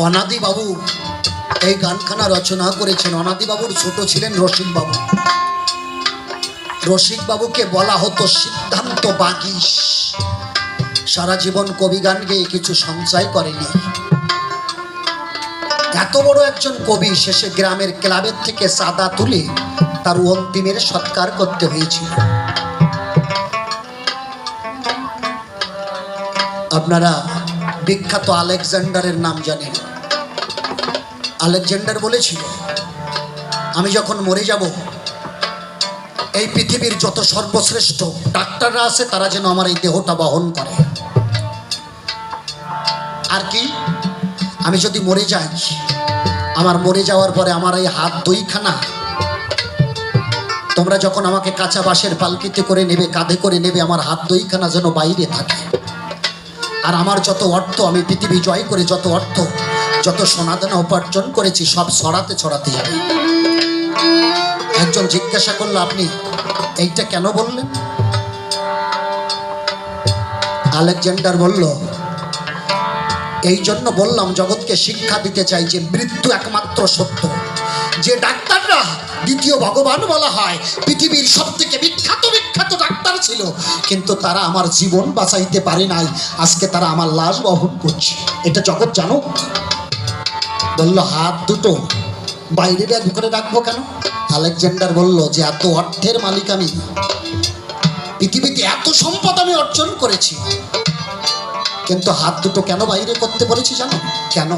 অনাদি বাবু এই গানখানা রচনা করেছেন। অনাদি বাবুর ছোট ছিলেন রসিক বাবু। রসিক বাবুকে বলা হতো সিদ্ধান্ত বাগীশ। সারা জীবন কবি গান গেয়ে কিছু সঞ্চয় করেনি। এত বড় একজন কবি, শেষে গ্রামের ক্লাবের থেকে চাঁদা তুলে তার অন্তিমের সৎকার করতে হয়েছিল। আপনারা বিখ্যাত আলেকজান্ডারের নাম জানেন। আলেকজান্ডার বলেছিল, আমি যখন মরে যাব এই পৃথিবীর যত সর্বশ্রেষ্ঠ ডাক্তাররা আছে তারা যেন আমার এই দেহটা বহন করে। আর কি, আমি যদি মরে যাই, আমার মরে যাওয়ার পরে আমার এই হাত দুইখানা তোমরা যখন আমাকে কাঁচা বাঁশের পালকিতে করে নেবে, কাঁধে করে নেবে, আমার হাত দুইখানা যেন বাইরে থাকে। আর আমার যত অর্থ, আমি পৃথিবী জয় করে যত অর্থ, যত সোনাদানা উপার্জন করেছি সব ছড়াতে ছড়াতে যাবে। একজন জিজ্ঞাসা করলো, আপনি এইটা কেন বললেন? আলেকজান্ডার বলল, এই জন্য বললাম, জগৎকে শিক্ষা দিতে চাই যে মৃত্যু একমাত্র সত্য। যে ডাক্তাররা দ্বিতীয় ভগবান বলা হয়, পৃথিবীর সব থেকে বিখ্যাত বিখ্যাত ডাক্তার ছিল, কিন্তু তারা আমার জীবন বাঁচাইতে পারে নাই। আজকে তারা আমার লাশ বহন করছে। এটা জগৎ জানো। বলল, হাত দুটো বাইরে ব্যাগ করে রাখবো কেন? আলেকজান্ডার বলল যে এত অর্থের মালিক আমি, পৃথিবীতে এত সম্পদ আমি অর্জন করেছি, কিন্তু হাত দুটো কেন বাইরে করতে বলেছি জানো? কেন?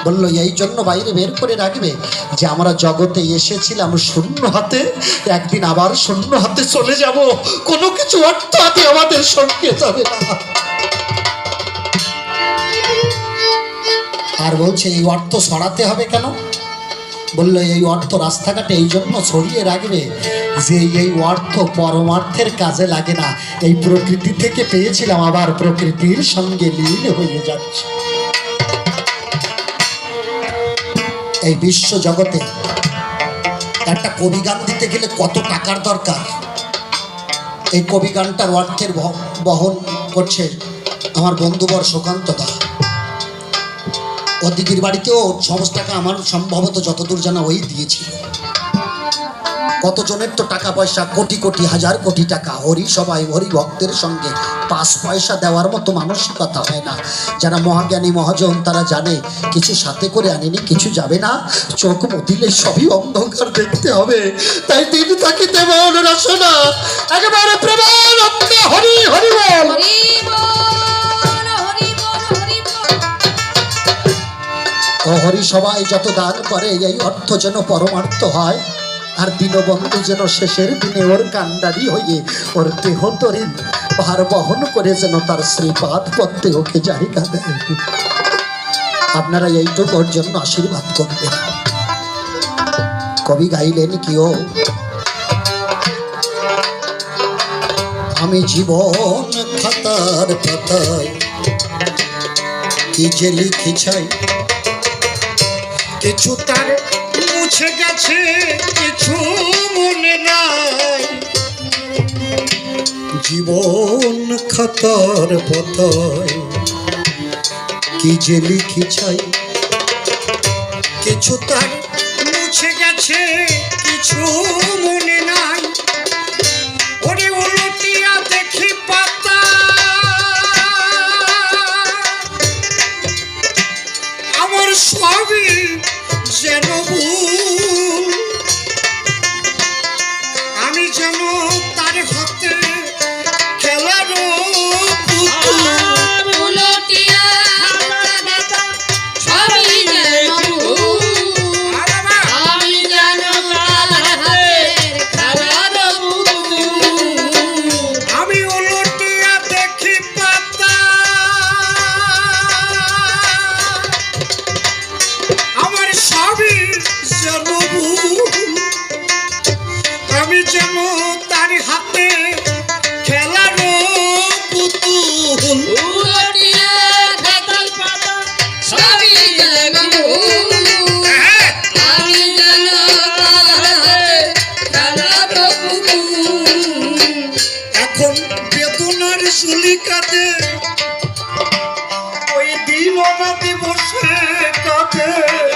বলল, এই জন্য বাইরে বের করে রাখবে যে আমরা জগতে এসেছিলাম শূন্য হাতে, একদিন আবার শূন্য হাতে চলে যাব, কোনো কিছু অর্থ হাতে আমাদের সঙ্গে যাবে না। আর বলছে, এই অর্থ ছড়াতে হবে কেন? বলল, এই অর্থ রাস্তাঘাটে এই জন্য ছড়িয়ে রাখবে যে এই অর্থ পরমার্থের কাজে লাগে না, এই প্রকৃতি থেকে পেয়েছিলাম, আবার প্রকৃতির সঙ্গে লীন হয়ে যাচ্ছে। এই বিশ্ব জগতে একটা কবি গান দিতে গেলে কত টাকার দরকার। এই কবি গানটার অর্থের বহন করছে আমার বন্ধুবর সুকান্ত দা। ওদিকের বাড়িতেও সমস্ত টাকা আমার সম্ভবত যতদূর জানা ওই দিয়েছিল। কতজনের তো টাকা পয়সা কোটি কোটি হাজার কোটি টাকা, হরি সবাই হরি ভক্তের সঙ্গে 5 পয়সা দেওয়ার মতো মানসিকতা হয় না। যারা মহাজ্ঞানী মহাজন তারা জানে কিছু সাথে করে আনেনি, কিছু যাবে না, চোখ মুদিলে সবই অন্ধকার দেখতে হবে। তাই দিন থাকিতে মন রসনা একেবারে প্রেমানন্দে হরি হরি বল। ও হরি সবাই যত দান করে এই অর্থ যেন পরমার্থ হয়, আর দীনবন্ধু যেন শেষের দিনে ওর কান্ডারি হয়ে ওর দেহ তরিন ভার বহন করে যেন তার শ্রীপাদ পদ্মে ওকে জায়গা দেয়। আপনারা এইটুকুর জন্য আশীর্বাদ করবেন। কবি গাইলেন কি, ও আমি জীবন খাতার পাতায় কি যে লিখি চাই, কিছু তার মুছে গেছে, কিছু মনে নাই। জীবন খাতার পাতায় কি যে লিখি চাই, কিছু তার মুছে গেছে, কিছু মনে নাই। ওরে উলটিয়া দেখি পাতা, আমার সবই যেন ভুল। আমি যেন তার হাতে খেলার পুতুল। আমি উলটিয়া দেখি পাতা, আমার সবই যেন ভুল। আমি যেন তার হাতে খেলার পুতুল। এখন বেদনার শুলি কাটে ওই দিন অনাদি বসে আছে